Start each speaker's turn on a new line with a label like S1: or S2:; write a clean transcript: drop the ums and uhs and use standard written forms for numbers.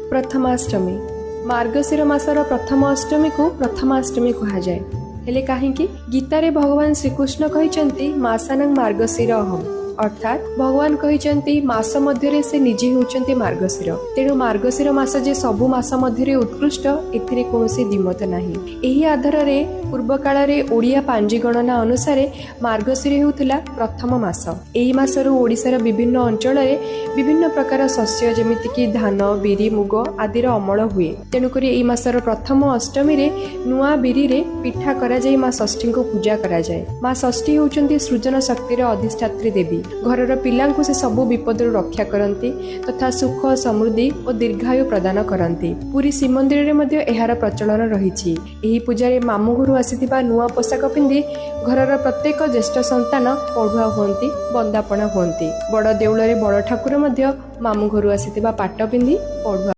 S1: प्रथमाष्टमी मार्गशीर मासर प्रथम अष्टमी को प्रथमाष्टमी कहा जाए। हेले काहेकि गीतारे भगवान श्रीकृष्ण कहिसंती मासानं मार्गशीर अहम् अर्थात भगवान कहिसंती मास मध्यरे से निजे होचंती मार्गशीर। तेणु मार्गशीर मास जे सबु मास मध्यरे उत्कृष्ट एथिरे कोनोसी दिमत नाही। एही आधार रे पूर्व काल रे ओडिया पांजी गणना अनुसार मार्गशीर हेउथिला प्रथम मास। एही मासरु ओडिसार विभिन्न अंचल रे विभिन्न प्रकार शस्य जेमिति कि धान बिरी मुग आदिर अमल हुए। तेणुकरी एही मासर प्रथम अष्टमी रे नुआ बिरी रे पिठा करा जाय मां षष्ठी को पूजा करा जाय। मां षष्ठी होचंती सृजन शक्तिर अधिष्ठात्री देवी। घरर पिलांकु से सबु विपदरु रक्षा करती तथा सुख समृद्धि और दीर्घायु प्रदान करती। पुरी श्रीमंदिर रे मध्य एहार प्रचलन रहिछि। एही पूजारे मामु घरु आसीथिबा नुआ पोशाक पिंधि घरर प्रत्येक ज्येष्ठ संतान पढ़ुआ हुअंती बंदापना हुअंती। बड़ देउଳରେ बड़ ठाकुर मध्य मामु घरु आसीथिबा पाट पिंधि पढ़ुआ